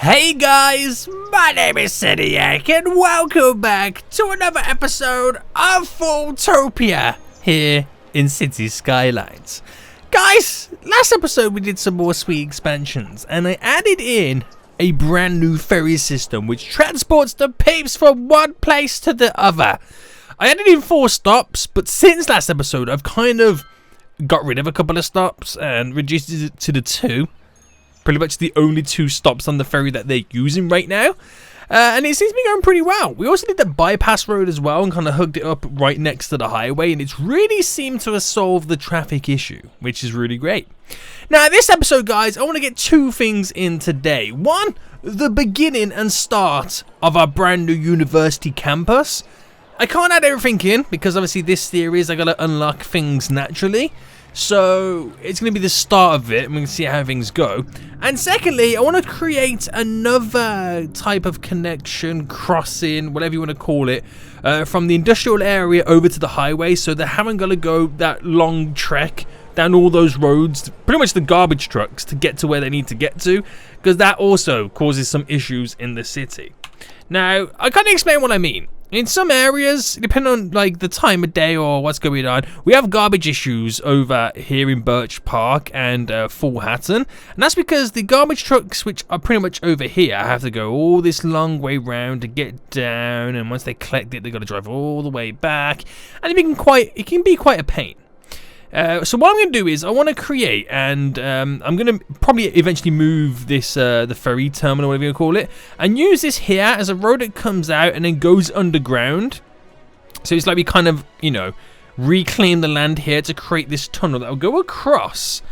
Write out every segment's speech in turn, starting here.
Hey guys, my name is Seniac and welcome back to another episode of FoolTopia here in City Skylines. Guys, last episode we did some more sweet expansions and I added in a brand new ferry system which transports the peeps from one place to the other. I added in 4 stops, but since last episode I've kind of got rid of a couple of stops and reduced it to the 2. Pretty much the only 2 stops on the ferry that they're using right now. And it seems to be going pretty well. We also did the bypass road as well and kind of hooked it up right next to the highway. And it's really seemed to have solved the traffic issue, which is really great. Now, this episode, guys, I want to get 2 things in today. One, the beginning and start of our brand new university campus. I can't add everything in because obviously this series I got to unlock things naturally. So it's going to be the start of it and we can see how things go. And secondly, I want to create another type of connection, crossing, whatever you want to call it, from the industrial area over to the highway, so they haven't got to go that long trek down all those roads, pretty much the garbage trucks, to get to where they need to get to, because that also causes some issues in the city. Now, I can't explain what I mean. In some areas, depending on like the time of day or what's going on, we have garbage issues over here in Birch Park and Full Hatton. And that's because the garbage trucks, which are pretty much over here, have to go all this long way round to get down. And once they collect it, they've got to drive all the way back. And it can be quite a pain. So what I'm going to do is I want to create, and I'm going to probably eventually move this, the ferry terminal, whatever you call it, and use this here as a road that comes out and then goes underground. So it's like we kind of, reclaim the land here to create this tunnel that will go across,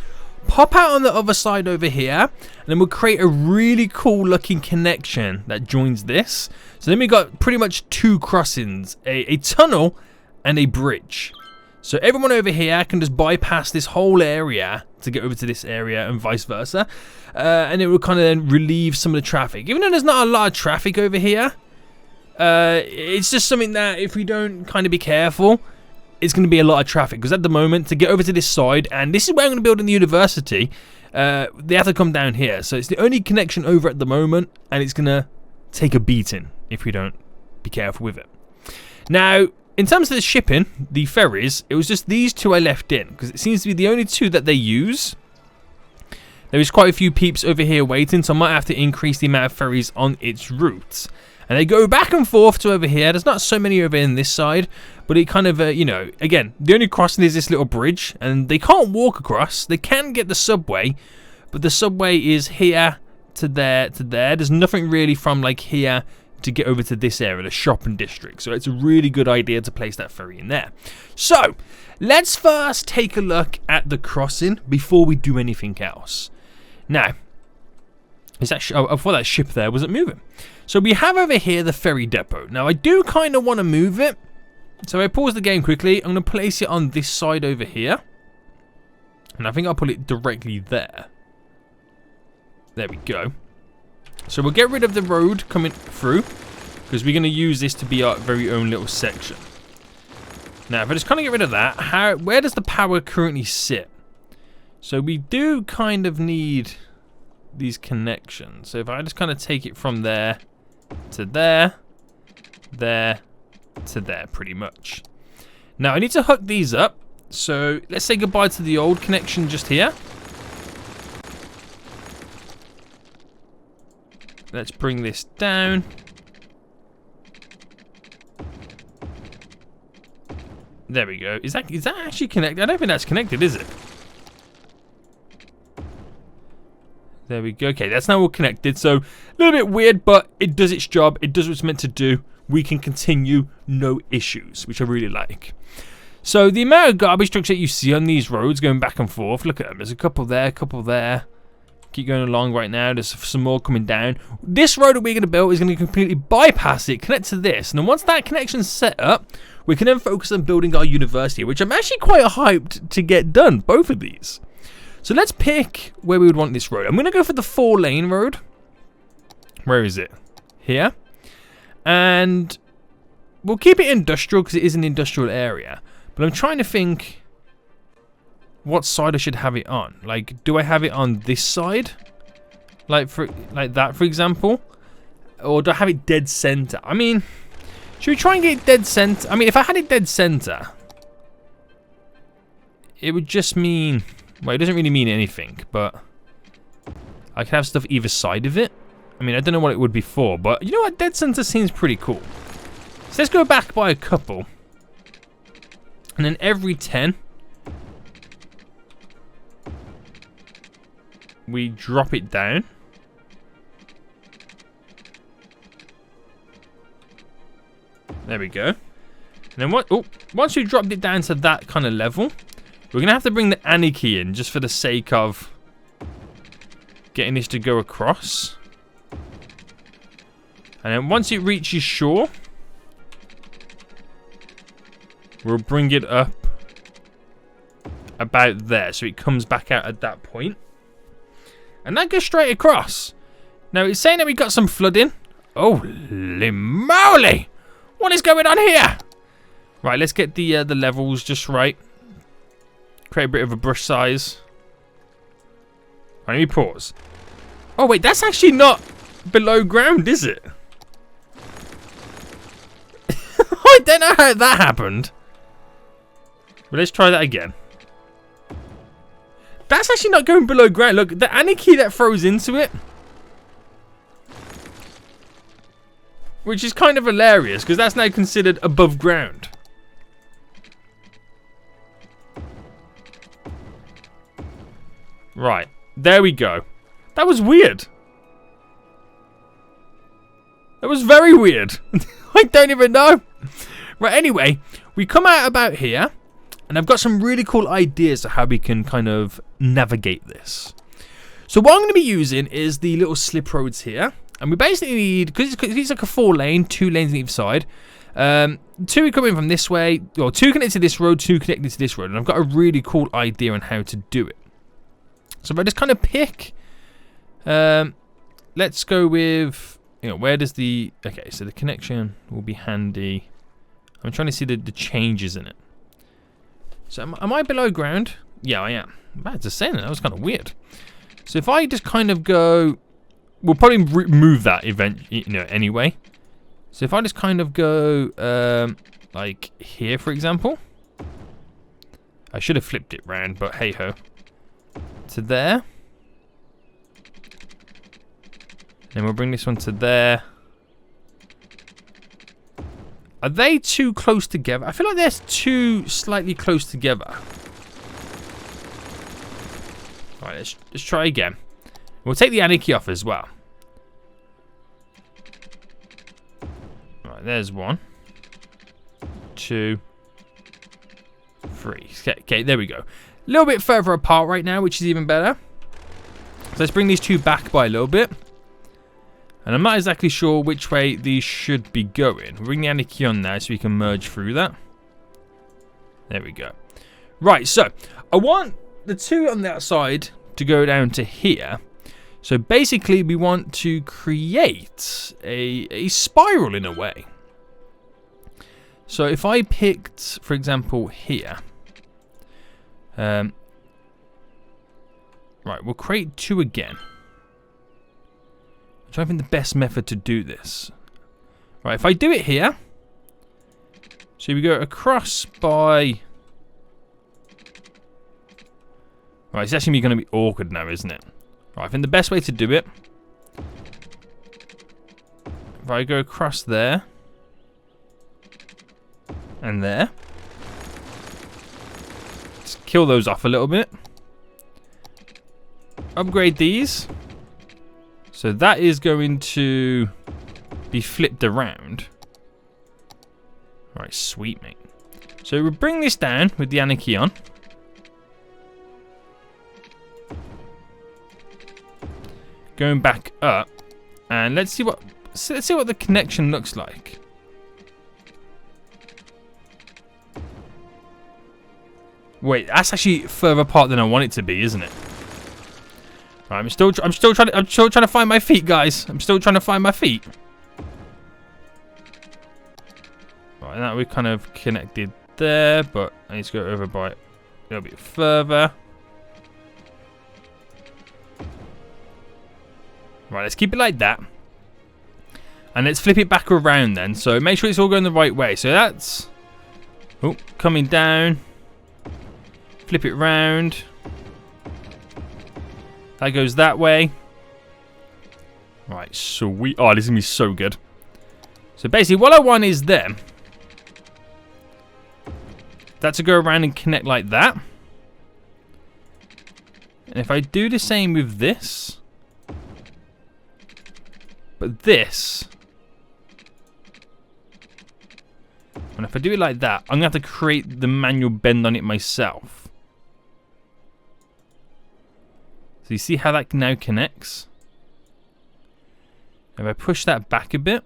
pop out on the other side over here, and then we'll create a really cool looking connection that joins this. So then we got pretty much 2 crossings, a tunnel and a bridge. So everyone over here can just bypass this whole area to get over to this area and vice versa. And it will kind of then relieve some of the traffic. Even though there's not a lot of traffic over here, it's just something that if we don't kind of be careful, it's going to be a lot of traffic. Because at the moment, to get over to this side, and this is where I'm going to build in the university, they have to come down here. So it's the only connection over at the moment, and it's going to take a beating if we don't be careful with it. Now, in terms of the shipping, the ferries, it was just these 2 I left in because it seems to be the only 2 that they use. There is quite a few peeps over here waiting, so I might have to increase the amount of ferries on its routes. And they go back and forth to over here. There's not so many over in this side, but it kind of, again, the only crossing is this little bridge, and they can't walk across. They can get the subway, but the subway is here to there to there. There's nothing really from like here to get over to this area, the shopping district. So it's a really good idea to place that ferry in there. So let's first take a look at the crossing before we do anything else. Now, is that I thought that ship there wasn't moving. So we have over here the ferry depot. Now I do kind of want to move it. So I pause the game quickly. I'm going to place it on this side over here. And I think I'll put it directly there. There we go. So we'll get rid of the road coming through because we're going to use this to be our very own little section. Now, if I just kind of get rid of that, where does the power currently sit? So we do kind of need these connections. So if I just kind of take it from there to there, there to there, pretty much. Now, I need to hook these up. So let's say goodbye to the old connection just here. Let's bring this down. There we go. Is that actually connected? I don't think that's connected, is it? There we go. Okay, that's now all connected. So a little bit weird, but it does its job. It does what it's meant to do. We can continue, no issues, which I really like. So the amount of garbage trucks that you see on these roads going back and forth, look at them. There's a couple there, a couple there. Keep going along right now. There's some more coming down. This road that we're going to build is going to completely bypass it, connect to this. And then once that connection's set up, we can then focus on building our university, which I'm actually quite hyped to get done, both of these. So let's pick where we would want this road. I'm going to go for the 4-lane road. Where is it? Here. And we'll keep it industrial because it is an industrial area. But I'm trying to think what side I should have it on. Like, do I have it on this side? like that, for example, or do I have it dead center? I mean, should we try and get it dead center? I mean, if I had it dead center, it would just mean, well, it doesn't really mean anything, but I can have stuff either side of it. I mean, I don't know what it would be for, but you know what? Dead center seems pretty cool. So let's go back by a couple. And then every 10, we drop it down. There we go. And then once we dropped it down to that kind of level, we're going to have to bring the Annie key in just for the sake of getting this to go across. And then once it reaches shore, we'll bring it up about there, so it comes back out at that point. And that goes straight across. Now, it's saying that we got some flooding. Holy moly! What is going on here? Right, let's get the levels just right. Create a bit of a brush size. Right, let me pause. Oh, wait, that's actually not below ground, is it? I don't know how that happened. But let's try that again. That's actually not going below ground. Look, the Annie key that throws into it, which is kind of hilarious because that's now considered above ground. Right, there we go. That was weird. That was very weird. I don't even know. Right, anyway, we come out about here, and I've got some really cool ideas of how we can kind of navigate this. So what I'm going to be using is the little slip roads here. And we basically need, because it's like a 4-lane, 2 lanes on either side. 2 are coming from this way, or 2 connected to this road, 2 connected to this road. And I've got a really cool idea on how to do it. So if I just kind of pick, let's go with, where does the, okay, so the connection will be handy. I'm trying to see the changes in it. So am I below ground? Yeah, I am. I was just saying that was kind of weird. So if I just kind of go, we'll probably remove that event, anyway. So if I just kind of go, like here, for example. I should have flipped it round, but hey ho. To there. Then we'll bring this one to there. Are they too close together? I feel like they're too slightly close together. Alright, let's try again. We'll take the Annie key off as well. Right, there's 1, 2, 3. Okay, there we go. A little bit further apart right now, which is even better. So let's bring these 2 back by a little bit. And I'm not exactly sure which way these should be going. We'll bring the Annie key on now so we can merge through that. There we go. Right, so I want the 2 on the outside to go down to here. So basically we want to create a spiral in a way. So if I picked, for example, here. Right, we'll create 2 again. I'm trying to think the best method to do this. Right, if I do it here. So we go across by... Right, it's actually going to be awkward now, isn't it? Right, I think the best way to do it... If I go across there. And there. Let's kill those off a little bit. Upgrade these. So that is going to be flipped around. Right, sweet, mate. So we'll bring this down with the Annie key on. Going back up, and let's see what the connection looks like. Wait, that's actually further apart than I want it to be, isn't it? Right, I'm still trying to find my feet, guys. I'm still trying to find my feet. Right, now we're kind of connected there, but I need to go over by a little bit further. Right, let's keep it like that. And let's flip it back around then. So make sure it's all going the right way. So that's coming down. Flip it round. That goes that way. Right, sweet. Oh, this is going to be so good. So basically what I want is them. That to go around and connect like that. And if I do the same with this. But this. And if I do it like that, I'm going to have to create the manual bend on it myself. So you see how that now connects? If I push that back a bit.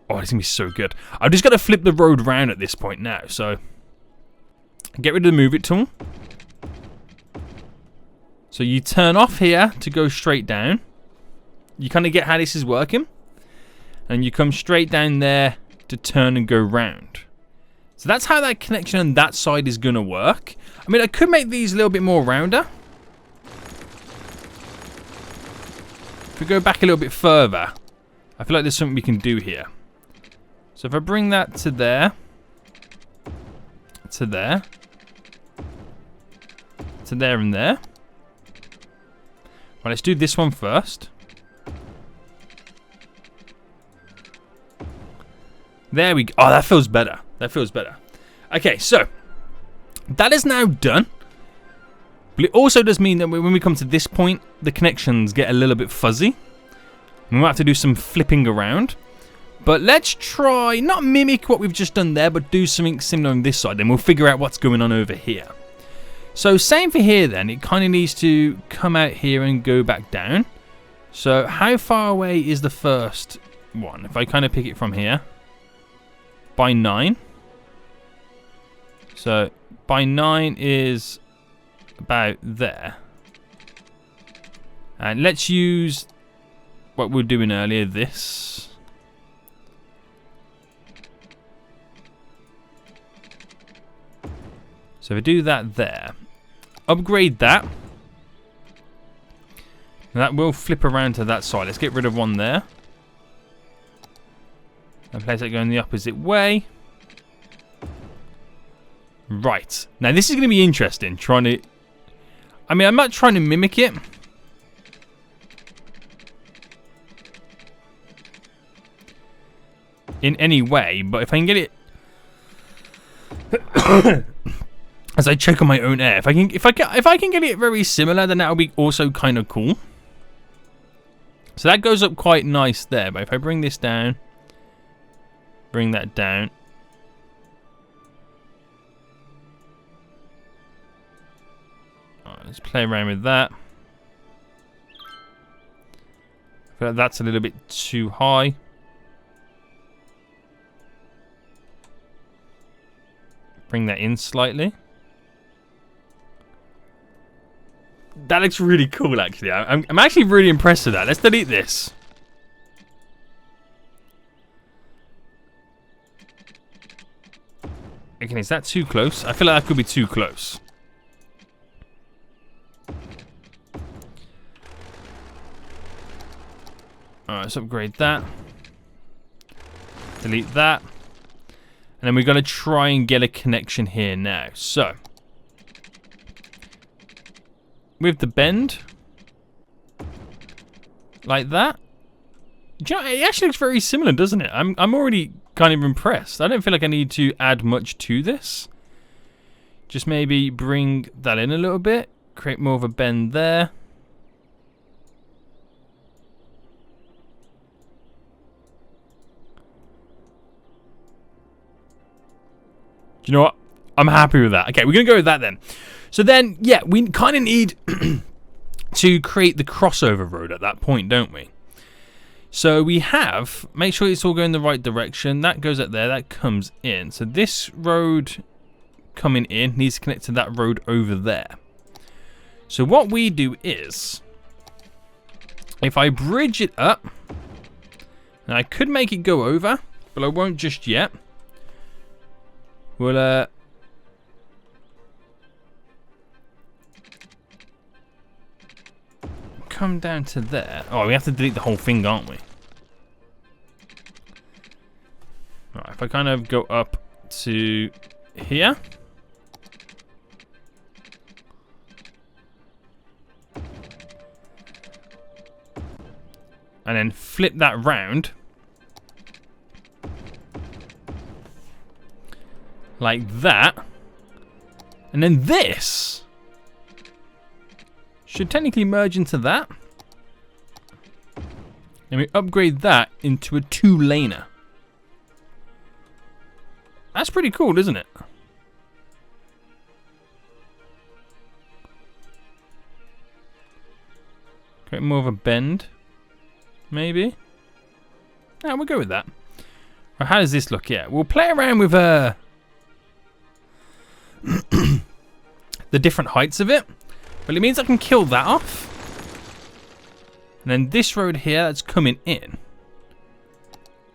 Oh, it's going to be so good. I've just got to flip the road around at this point now. So get rid of the move it tool. So you turn off here to go straight down. You kind of get how this is working. And you come straight down there to turn and go round. So that's how that connection on that side is going to work. I mean, I could make these a little bit more rounder. If we go back a little bit further, I feel like there's something we can do here. So if I bring that to there, to there, to there and there. Right, let's do this one first. There we go. Oh, that feels better. That feels better. Okay, so that is now done. But it also does mean that when we come to this point, the connections get a little bit fuzzy. We might have to do some flipping around. But let's try, not mimic what we've just done there, but do something similar on this side. Then we'll figure out what's going on over here. So same for here then. It kind of needs to come out here and go back down. So how far away is the first one? If I kind of pick it from here. By 9. So by 9 is about there. And let's use what we were doing earlier, this. So if I do that there, upgrade that, and that will flip around to that side. Let's get rid of one there. And place that going the opposite way. Right. Now this is going to be interesting, trying to... I mean, I'm not trying to mimic it. In any way, but if I can get it... As I choke on my own air, if I can get it very similar, then that'll be also kind of cool. So that goes up quite nice there. But if I bring this down, bring that down, let's play around with that. I feel like that's a little bit too high. Bring that in slightly. That looks really cool, actually. I'm actually really impressed with that. Let's delete this. Okay, is that too close? I feel like that could be too close. Alright, let's upgrade that. Delete that. And then we're going to try and get a connection here now. So, with the bend, like that. Do you know, it actually looks very similar, doesn't it? I'm already kind of impressed. I don't feel like I need to add much to this. Just maybe bring that in a little bit. Create more of a bend there. Do you know what? I'm happy with that. Okay, we're going to go with that then. So then, yeah, we kind of need to create the crossover road at that point, don't we? So we have, make sure it's all going the right direction. That goes up there, that comes in. So this road coming in needs to connect to that road over there. So what we do is, if I bridge it up, and I could make it go over, but I won't just yet. We'll come down to there. Oh, we have to delete the whole thing, aren't we? Right, if I kind of go up to here. And then flip that round. Like that. And then this should technically merge into that. And we upgrade that into a 2-laner. That's pretty cool, isn't it? Create more of a bend. Maybe. Yeah, we'll go with that. Well, how does this look? Yeah, we'll play around with the different heights of it. But it means I can kill that off. And then this road here that's coming in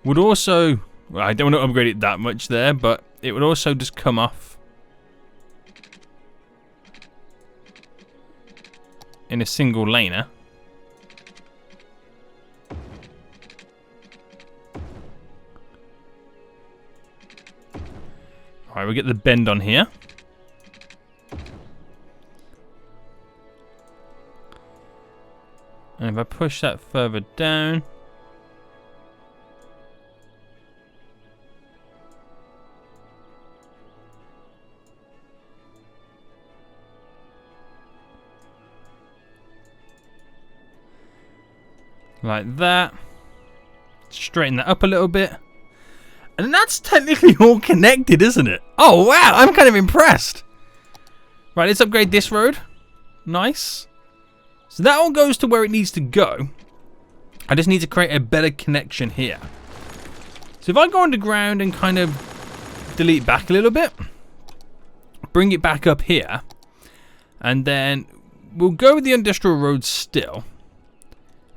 would also... Well, I don't want to upgrade it that much there, but it would also just come off in a single laner. Alright, we'll get the bend on here. And if I push that further down, like that, straighten that up a little bit, and that's technically all connected, isn't it? Oh wow, I'm kind of impressed. Right, let's upgrade this road. Nice. So that all goes to where it needs to go. I just need to create a better connection here. So if I go underground and kind of delete back a little bit, bring it back up here, and then we'll go with the industrial road still.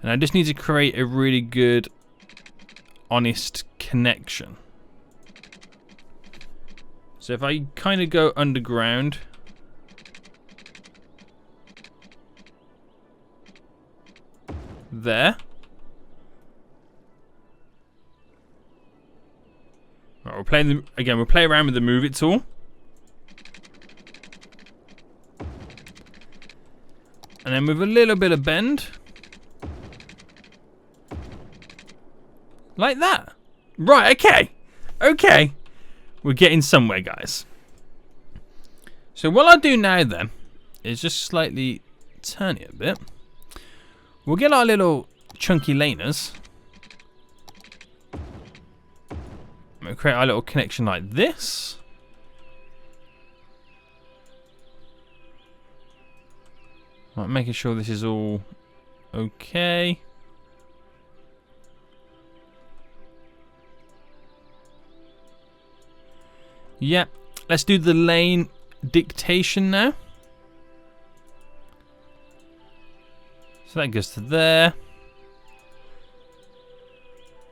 And I just need to create a really good, honest connection. So if I kind of go underground, there. Right, we're playing the, again, we'll play around with the move it tool. And then with a little bit of bend. Like that. Right, okay. Okay. We're getting somewhere, guys. So what I'll do now then is just slightly turn it a bit. We'll get our little chunky laners. We'll create our little connection like this. Right, making sure this is all okay. Yep, let's do the lane dictation now. So that goes to there.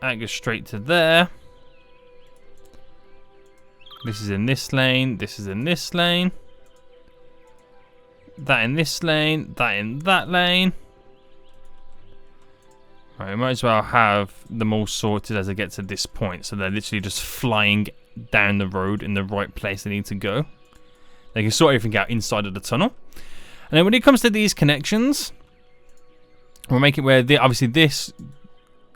That goes straight to there. This is in this lane. This is in this lane. That in this lane. That in that lane. Right, we might as well have them all sorted as I get to this point. So they're literally just flying down the road in the right place they need to go. They can sort everything out inside of the tunnel. And then when it comes to these connections, we'll make it where obviously this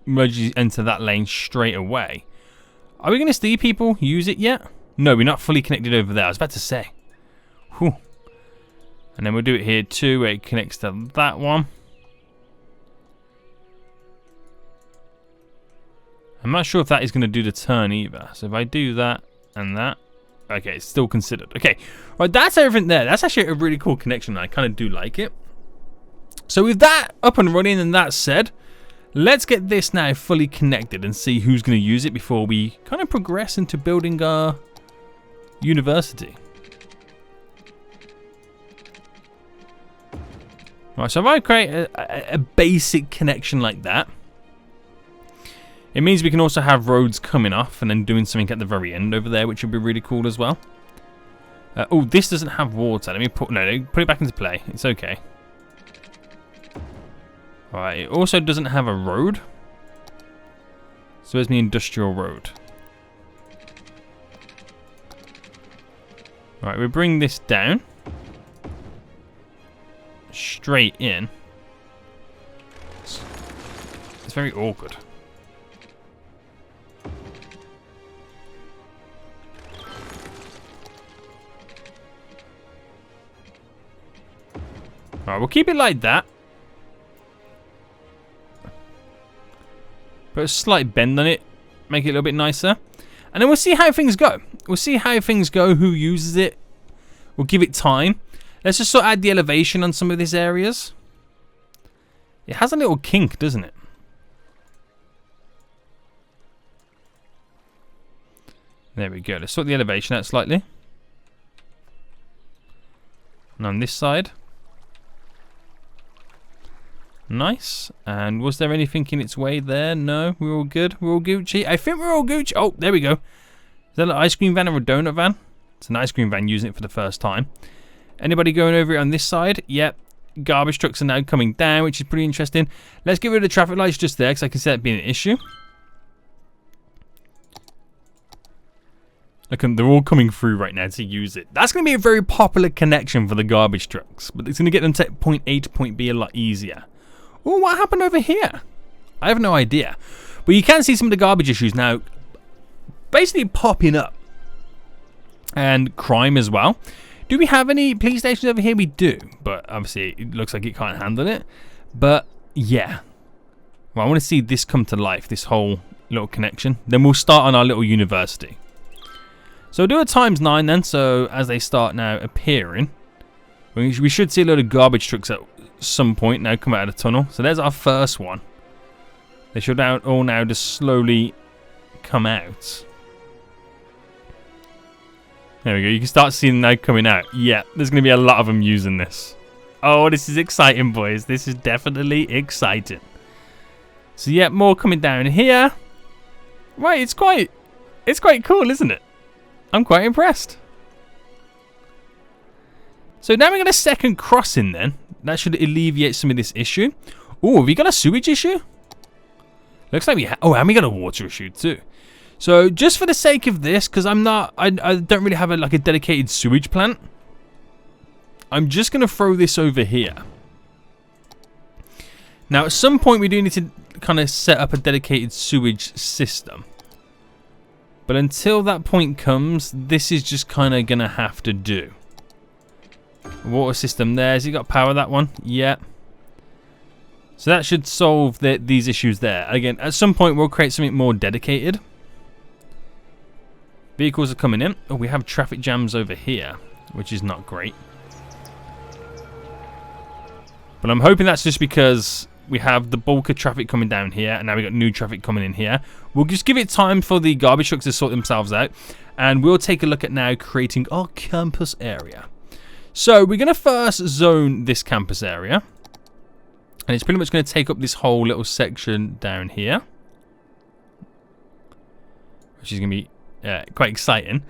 merges into that lane straight away. Are we going to see people use it yet? No, we're not fully connected over there. I was about to say. Whew. And then we'll do it here too, where it connects to that one. I'm not sure if that is going to do the turn either. So if I do that and that. Okay, it's still considered. Okay, right, that's everything there. That's actually a really cool connection. I kind of do like it. So with that up and running and that said, let's get this now fully connected and see who's going to use it before we kind of progress into building our university. Right, so if I create a basic connection like that, it means we can also have roads coming off and then doing something at the very end over there, which would be really cool as well. Oh, this doesn't have water. Let me put it back into play. It's okay. Alright, it also doesn't have a road. So where's the industrial road? Alright, we bring this down. Straight in. It's very awkward. Alright, we'll keep it like that. Put a slight bend on it. Make it a little bit nicer. And then we'll see how things go. We'll see how things go, who uses it. We'll give it time. Let's just sort of add the elevation on some of these areas. It has a little kink, doesn't it? There we go. Let's sort the elevation out slightly. And on this side. Nice. And was there anything in its way there? No, we're all good. We're all Gucci. I think we're all Gucci. Oh, there we go. Is that an ice cream van or a donut van? It's an ice cream van using it for the first time. Anybody going over it on this side? Yep. Garbage trucks are now coming down, which is pretty interesting. Let's get rid of the traffic lights just there, because I can see that being an issue. Look, they're all coming through right now to use it. That's going to be a very popular connection for the garbage trucks, but it's going to get them to point A to point B a lot easier. Oh, what happened over here? I have no idea. But you can see some of the garbage issues now basically popping up. And crime as well. Do we have any police stations over here? We do. But obviously it looks like it can't handle it. But yeah. Well, I want to see this come to life, this whole little connection. Then we'll start on our little university. So we'll do a ×9 then. So as they start now appearing, we should see a lot of garbage trucks at some point now come out of the tunnel. So there's our first one. They should all now just slowly come out. There we go. You can start seeing them now coming out. Yeah, there's going to be a lot of them using this. Oh, this is exciting, boys. This is definitely exciting. So yeah, more coming down here. Right, it's quite cool, isn't it? I'm quite impressed. So now we got a second crossing then. That should alleviate some of this issue. Oh, have we got a sewage issue? Looks like we have. Oh, and we got a water issue too. So just for the sake of this, because I don't really have a dedicated sewage plant. I'm just going to throw this over here. Now at some point we do need to kind of set up a dedicated sewage system. But until that point comes, this is just kind of going to have to do. Water system there. Has it got power, that one? Yeah. So that should solve these issues there. Again, at some point we'll create something more dedicated. Vehicles are coming in. Oh, we have traffic jams over here, which is not great. But I'm hoping that's just because we have the bulk of traffic coming down here, and now we've got new traffic coming in here. We'll just give it time for the garbage trucks to sort themselves out, and we'll take a look at now creating our campus area. So we're going to first zone this campus area, and it's pretty much going to take up this whole little section down here, which is going to be quite exciting.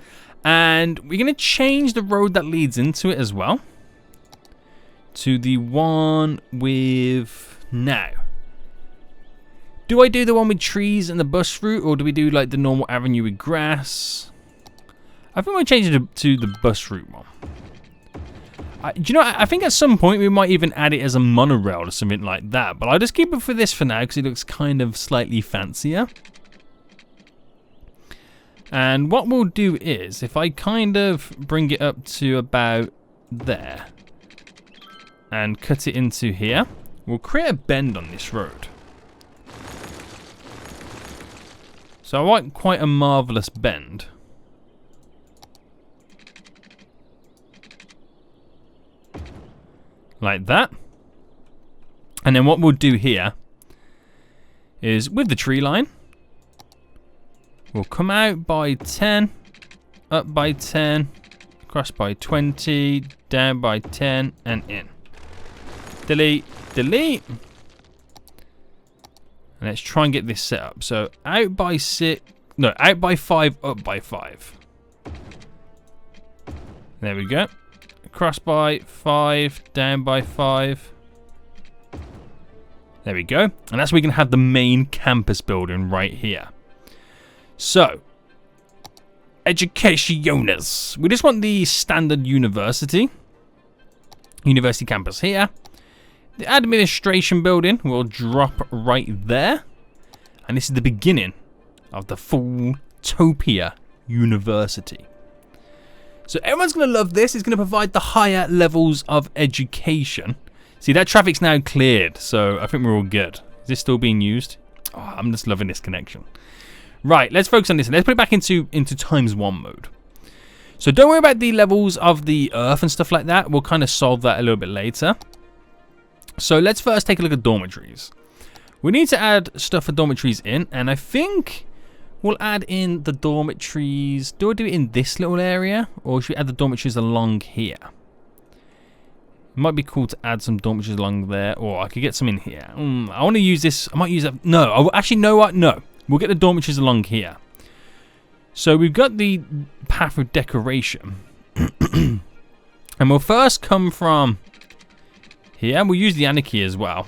And we're going to change the road that leads into it as well to the one with now. Do I do the one with trees and the bus route, or do we do like the normal avenue with grass? I think we'll change it to the bus route one. Do you know, I think at some point we might even add it as a monorail or something like that, but I'll just keep it for this for now because it looks kind of slightly fancier. And what we'll do is, if I kind of bring it up to about there and cut it into here, we'll create a bend on this road. So I want quite a marvelous bend. Like that. And then what we'll do here is with the tree line, we'll come out by 10, up by 10, across by 20, down by 10, and in. Delete, delete. And let's try and get this set up. So out by 6, no, out by 5, up by 5. There we go. Across by 5, down by 5. There we go. And that's where we can have the main campus building right here. So, educationers. We just want the standard university campus here. The administration building will drop right there. And this is the beginning of the FoolTopia University. So everyone's going to love this. It's going to provide the higher levels of education. See, that traffic's now cleared, so I think we're all good. Is this still being used? Oh, I'm just loving this connection. Right, let's focus on this. Let's put it back into ×1 mode. So don't worry about the levels of the Earth and stuff like that. We'll kind of solve that a little bit later. So let's first take a look at dormitories. We need to add stuff for dormitories in, and I think we'll add in the dormitories. Do I do it in this little area, or should we add the dormitories along here? It might be cool to add some dormitories along there, or I could get some in here. I want to use this. I might use that. No, I actually know what? No, we'll get the dormitories along here. So we've got the path of decoration, and we'll first come from here. We'll use the anarchy as well.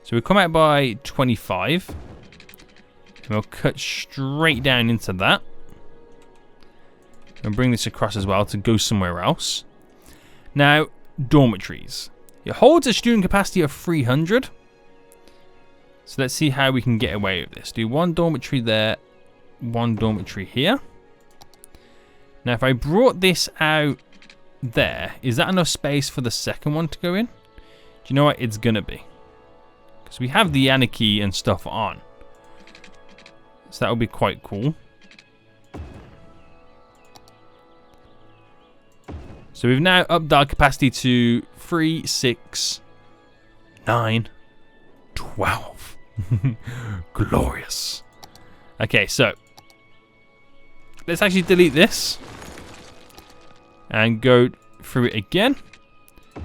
So we'll come out by 25, and we'll cut straight down into that, and bring this across as well to go somewhere else. Now, dormitories. It holds a student capacity of 300. So let's see how we can get away with this. Do one dormitory there, one dormitory here. Now if I brought this out there, is that enough space for the second one to go in? Do you know what it's gonna be? Because we have the anarchy and stuff on. So that will be quite cool. So we've now upped our capacity to 3, 6, 9, 12. Glorious. Okay, so let's actually delete this and go through it again.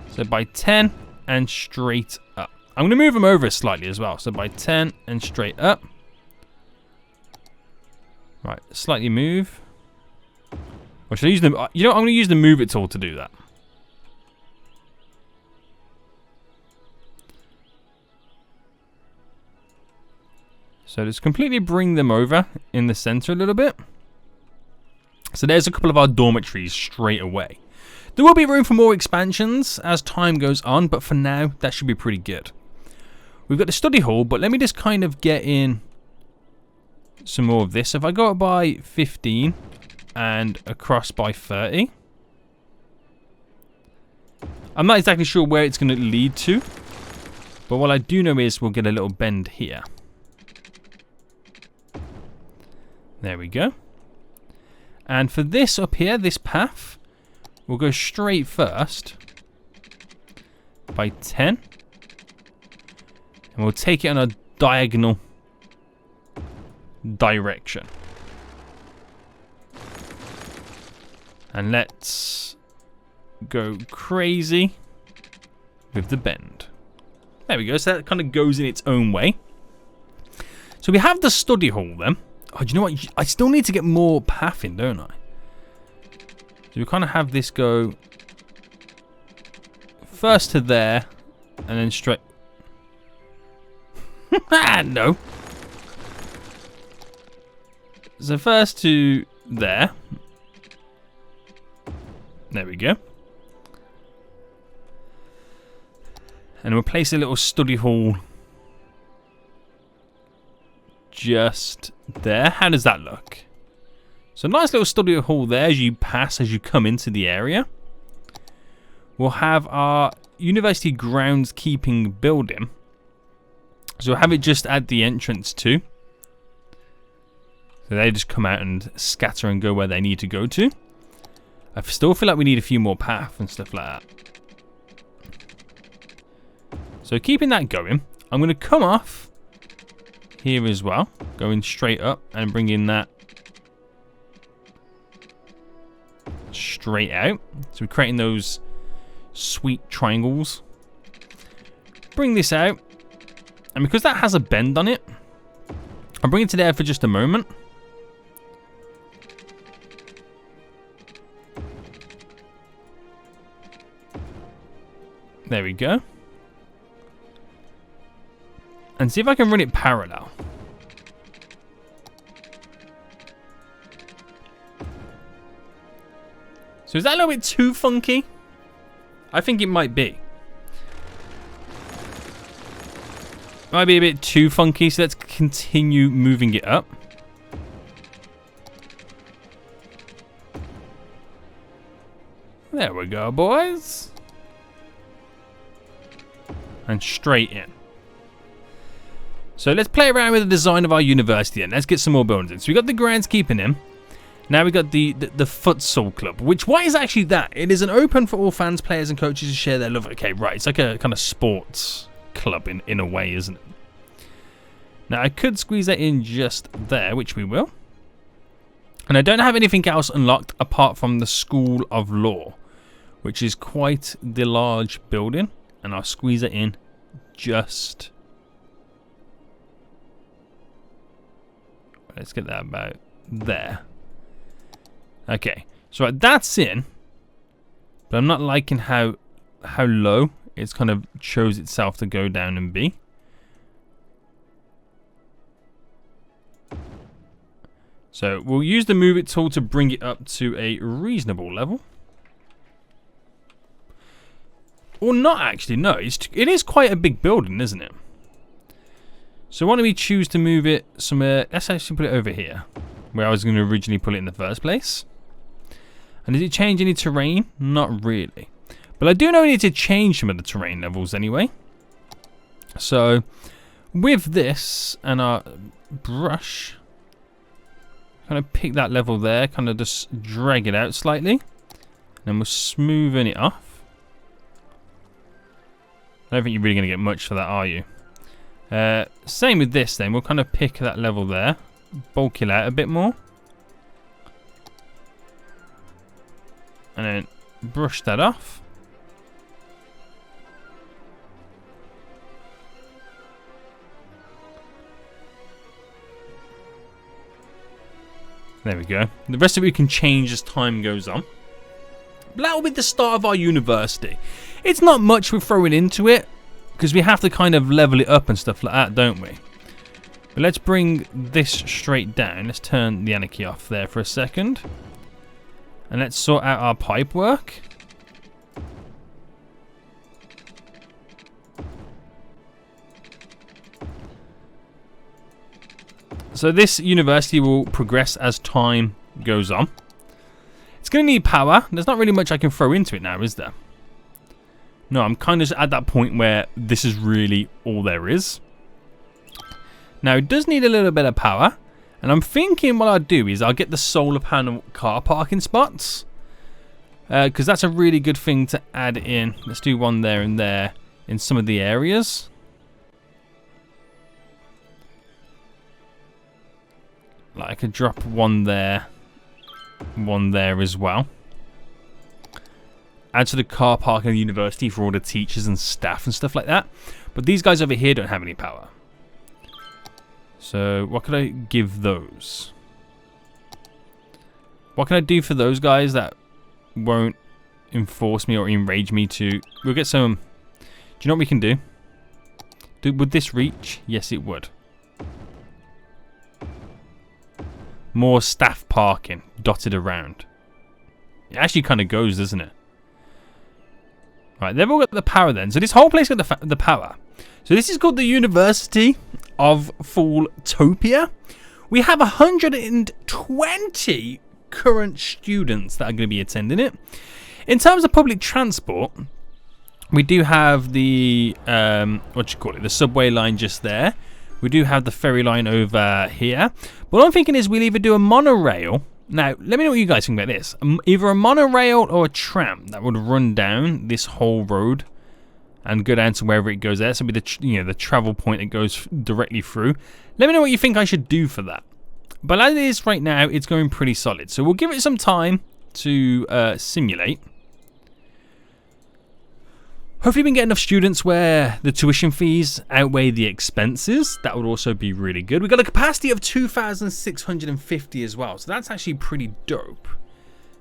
So by 10 and straight up. I'm going to move them over slightly as well. So by 10 and straight up. Right, slightly move. Or should I use the... You know what, I'm going to use the move it tool to do that. So just completely bring them over in the center a little bit. So there's a couple of our dormitories straight away. There will be room for more expansions as time goes on, but for now, that should be pretty good. We've got the study hall, but let me just kind of get in some more of this. So if I go up by 15... and across by 30. I'm not exactly sure where it's going to lead to, but what I do know is we'll get a little bend here. There we go. And for this up here, this path, we'll go straight first by 10. And we'll take it on a diagonal direction. And let's go crazy with the bend. There we go. So that kind of goes in its own way. So we have the study hall then. Oh, do you know what? I still need to get more path in, don't I? So we kind of have this go first to there and then straight. No. So first to there. There we go. And we'll place a little study hall just there. How does that look? So nice little study hall there as you pass, as you come into the area. We'll have our university groundskeeping building. So we'll have it just at the entrance too. So they just come out and scatter and go where they need to go to. I still feel like we need a few more paths and stuff like that. So keeping that going, I'm going to come off here as well, going straight up and bringing that straight out. So we're creating those sweet triangles. Bring this out, and because that has a bend on it, I'll bring it to there for just a moment. There we go. and see if I can run it parallel. So is that a little bit too funky? I think it might be. Might be a bit too funky, so let's continue moving it up. There we go, boys. And straight in. So let's play around with the design of our university then. Let's get some more buildings in. So we got the groundskeeper in. Now we got the futsal club, which, what is actually that? It is an open for all fans, players and coaches to share their love. Okay, right. It's like a kind of sports club in a way, isn't it? Now I could squeeze that in just there, which we will. And I don't have anything else unlocked apart from the School of Law, which is quite the large building. And I'll squeeze it in just... Let's get that about there. Okay, so that's in. But I'm not liking how low it's kind of chose itself to go down and be. So we'll use the move it tool to bring it up to a reasonable level. Or not actually, no. It is quite a big building, isn't it? So why don't we choose to move it somewhere. Let's actually put it over here, where I was going to originally put it in the first place. And does it change any terrain? Not really. But I do know we need to change some of the terrain levels anyway. So with this and our brush, kind of pick that level there, kind of just drag it out slightly. And then we're smoothing it off. I don't think you're really going to get much for that, are you? Same with this then. We'll kind of pick that level there, bulk it out a bit more. And then brush that off. There we go. The rest of it we can change as time goes on. But that will be the start of our university. It's not much we're throwing into it, because we have to kind of level it up and stuff like that, don't we? But let's bring this straight down. Let's turn the anarchy off there for a second. And let's sort out our pipe work. So this university will progress as time goes on. It's going to need power. There's not really much I can throw into it now, is there? No, I'm kind of at that point where this is really all there is. Now, it does need a little bit of power. And I'm thinking what I'll do is I'll get the solar panel car parking spots. Because that's a really good thing to add in. Let's do one there and there in some of the areas. Like I could drop one there as well. Add to the car park in the university for all the teachers and staff and stuff like that. But these guys over here don't have any power. So what could I give those? What can I do for those guys that won't enforce me or enrage me to... We'll get some... Do you know what we can do? Would this reach? Yes, it would. More staff parking dotted around. It actually kind of goes, doesn't it? Right, they've all got the power then. So this whole place got the power. So this is called the University of FoolTopia. We have 120 current students that are going to be attending it. In terms of public transport, we do have the the subway line just there. We do have the ferry line over here. But what I'm thinking is we'll either do a monorail. Now, let me know what you guys think about this. Either a monorail or a tram that would run down this whole road and go down to wherever it goes there. So it'll be the travel point it goes directly through. Let me know what you think I should do for that. But as it is right now, it's going pretty solid. So we'll give it some time to simulate. Hopefully we can get enough students where the tuition fees outweigh the expenses. That would also be really good. We've got a capacity of 2,650 as well. So that's actually pretty dope.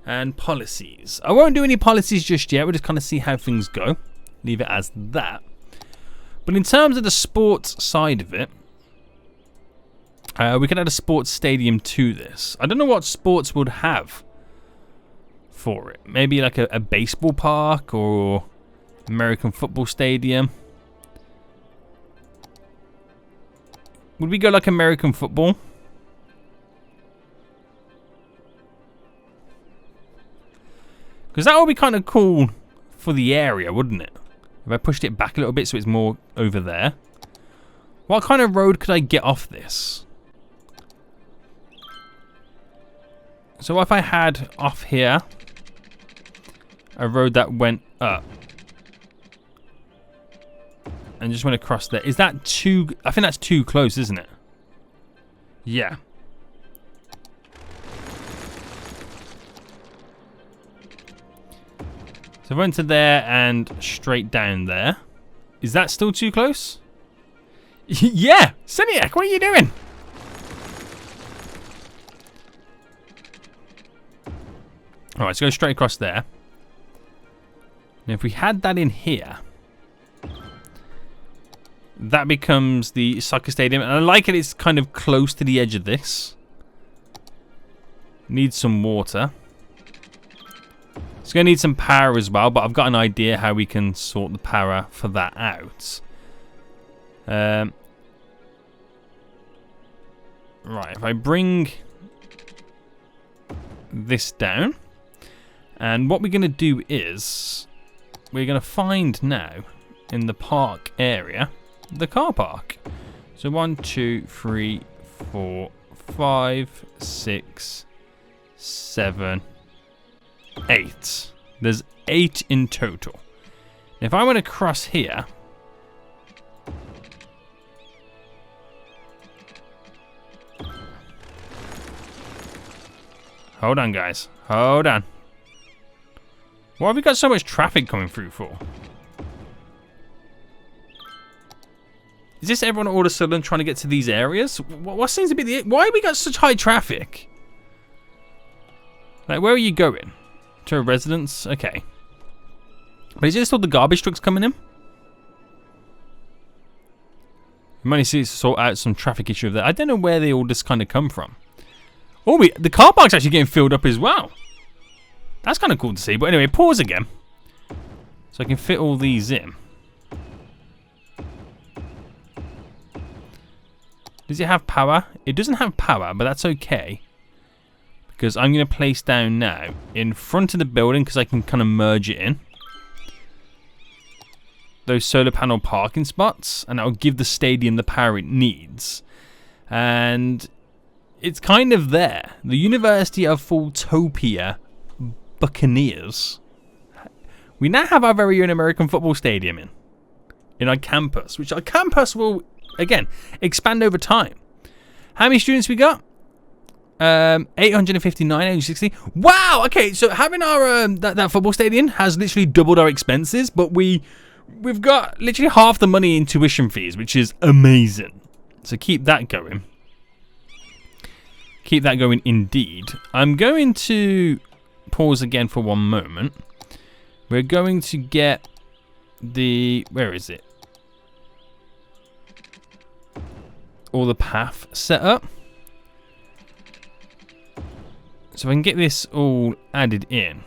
And policies. I won't do any policies just yet. We'll just kind of see how things go. Leave it as that. But in terms of the sports side of it, we could add a sports stadium to this. I don't know what sports would have for it. Maybe like a baseball park or American football stadium. Would we go like American football? Because that would be kind of cool for the area, wouldn't it? If I pushed it back a little bit so it's more over there. What kind of road could I get off this? So if I had off here a road that went up and just went across there. Is that too... I think that's too close, isn't it? Yeah. So I went to there and straight down there. Is that still too close? Yeah! Seniac, what are you doing? Alright, let's go straight across there. And if we had that in here, that becomes the soccer stadium. And I like it, it's kind of close to the edge of this. Needs some water. It's going to need some power as well, but I've got an idea how we can sort the power for that out. Right, if I bring this down, and what we're going to do is we're going to find now in the park area the car park. So 1, 2, 3, 4, 5, 6, 7, 8. There's 8 in total. If I went across here, hold on guys, hold on. Why have we got so much traffic coming through for? Is this everyone all of a sudden trying to get to these areas? What seems to be the... Why have we got such high traffic? Like, where are you going? To a residence? Okay. But is it still the garbage trucks coming in? We might need to sort out some traffic issue of that. I don't know where they all just kind of come from. Oh, the car park's actually getting filled up as well. That's kind of cool to see. But anyway, pause again. So I can fit all these in. Does it have power? It doesn't have power, but that's okay. Because I'm going to place down now in front of the building, because I can kind of merge it in, those solar panel parking spots, and that'll give the stadium the power it needs. And it's kind of there. The University of FoolTopia Buccaneers. We now have our very own American football stadium in our campus, which our campus will, again, expand over time. How many students we got? 859, 860. Wow. Okay, so having our that football stadium has literally doubled our expenses, but we've got literally half the money in tuition fees, which is amazing. So keep that going. Keep that going indeed. I'm going to pause again for one moment. We're going to get the... Where is it? All the path set up. So if I can get this all added in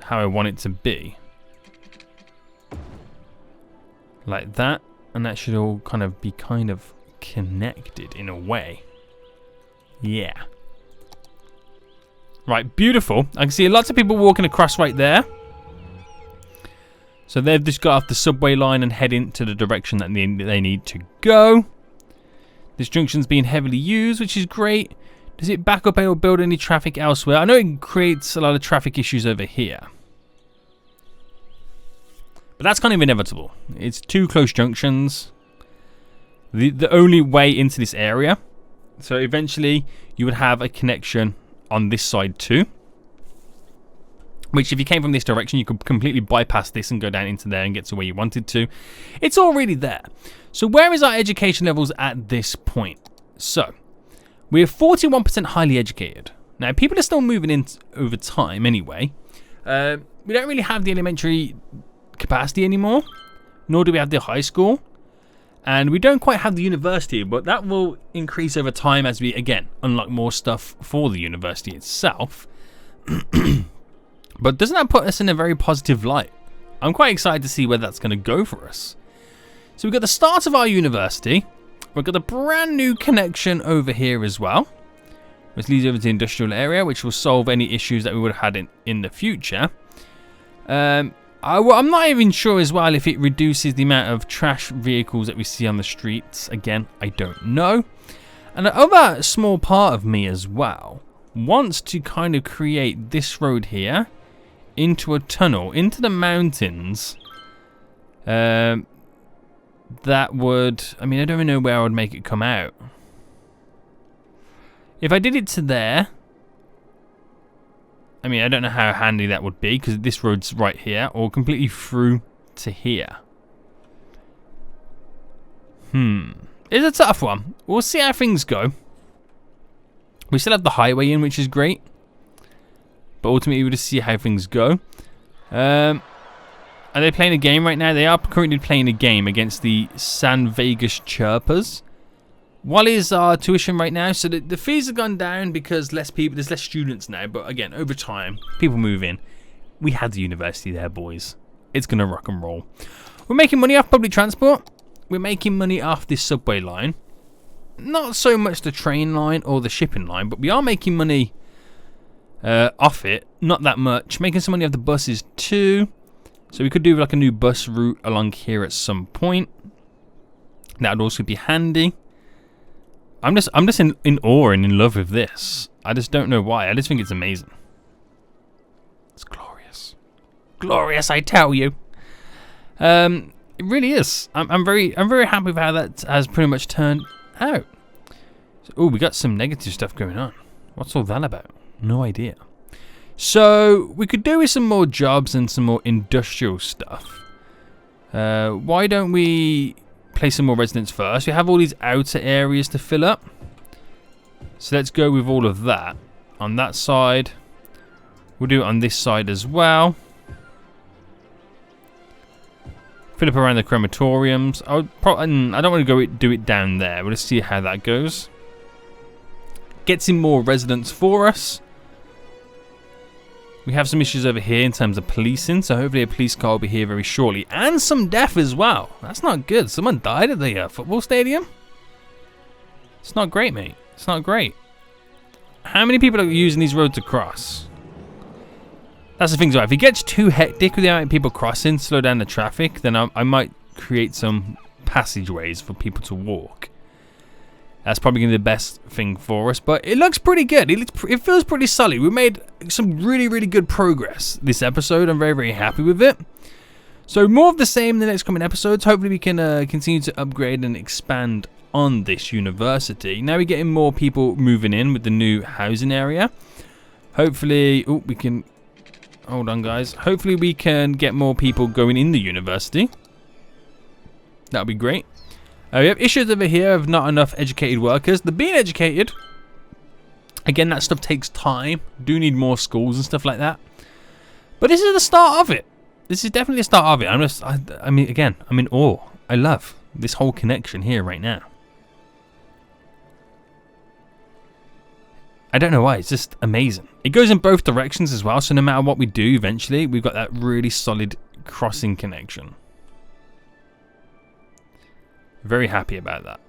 how I want it to be. Like that. And that should all kind of be connected in a way. Yeah. Right, beautiful. I can see lots of people walking across right there. So they've just got off the subway line and head into the direction that they need to go. This junction's being heavily used, which is great. Does it back up or build any traffic elsewhere? I know it creates a lot of traffic issues over here. But that's kind of inevitable. It's two close junctions. The only way into this area. So eventually you would have a connection on this side too. Which if you came from this direction, you could completely bypass this and go down into there and get to where you wanted to. It's already there. So where is our education levels at this point? So we're 41% highly educated. Now people are still moving in over time anyway. We don't really have the elementary capacity anymore. Nor do we have the high school. And we don't quite have the university, but that will increase over time as we, again, unlock more stuff for the university itself. But doesn't that put us in a very positive light? I'm quite excited to see where that's going to go for us. So we've got the start of our university. We've got the brand new connection over here as well, which leads over to the industrial area, which will solve any issues that we would have had in the future. I'm not even sure as well if it reduces the amount of trash vehicles that we see on the streets. Again, I don't know. And the other small part of me as well wants to kind of create this road here into a tunnel into the mountains. That would, I mean, I don't even know where I would make it come out. If I did it to there, I mean, I don't know how handy that would be because this road's right here, or completely through to here. It's a tough one. We'll see how things go. We still have the highway in, which is great. But ultimately, we'll just see how things go. Are they playing a game right now? They are currently playing a game against the San Vegas Chirpers. What is our tuition right now? So the fees have gone down because there's less students now. But again, over time, people move in. We had the university there, boys. It's going to rock and roll. We're making money off public transport. We're making money off this subway line. Not so much the train line or the shipping line, but we are making money off it. Not that much. Making some money off the buses too. So we could do like a new bus route along here at some point. That would also be handy. I'm just in awe and in love with this. I just don't know why. I just think it's amazing. It's glorious. Glorious, I tell you. It really is. I'm very happy with how that has pretty much turned out. So, we got some negative stuff going on. What's all that about? No idea. So we could do with some more jobs and some more industrial stuff. Why don't we place some more residents first? We have all these outer areas to fill up. So let's go with all of that. On that side. We'll do it on this side as well. Fill up around the crematoriums. I don't want to go do it down there. We'll just see how that goes. Get some more residents for us. We have some issues over here in terms of policing, so hopefully a police car will be here very shortly. And some death as well. That's not good. Someone died at the football stadium. It's not great, mate. It's not great. How many people are using these roads to cross? That's the thing, so if it gets too hectic with the amount of people crossing, slow down the traffic, then I might create some passageways for people to walk. That's probably going to be the best thing for us, but it looks pretty good. It feels pretty solid. We made some really, really good progress this episode. I'm very, very happy with it. So more of the same in the next coming episodes. Hopefully we can continue to upgrade and expand on this university. Now we're getting more people moving in with the new housing area. Hopefully, we can... Hold on, guys. Hopefully we can get more people going in the university. That would be great. We have issues over here of not enough educated workers. They're being educated. Again, that stuff takes time. Do need more schools and stuff like that. But this is the start of it. This is definitely the start of it. I mean, again, I'm in awe. I love this whole connection here right now. I don't know why. It's just amazing. It goes in both directions as well. So no matter what we do, eventually, we've got that really solid crossing connection. Very happy about that.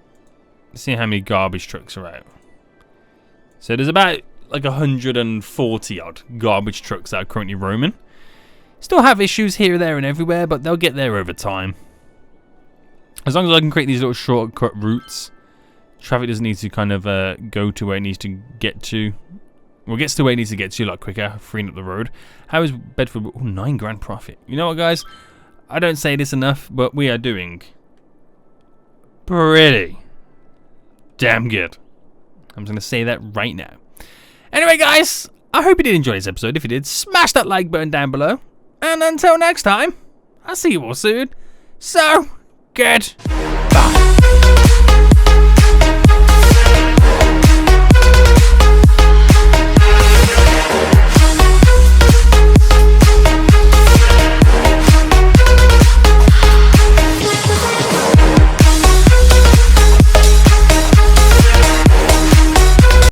See how many garbage trucks are out. So there's about like 140 odd garbage trucks that are currently roaming. Still have issues here, there and everywhere, but they'll get there over time. As long as I can create these little shortcut routes, traffic doesn't need to kind of go to where it needs to get to. Well, it gets to where it needs to get to a lot quicker, freeing up the road. How is Bedford? Oh, 9 grand profit. You know what, guys? I don't say this enough, but we are doing pretty damn good. I'm just going to say that right now. Anyway, guys, I hope you did enjoy this episode. If you did, smash that like button down below. And until next time, I'll see you all soon. So, goodbye.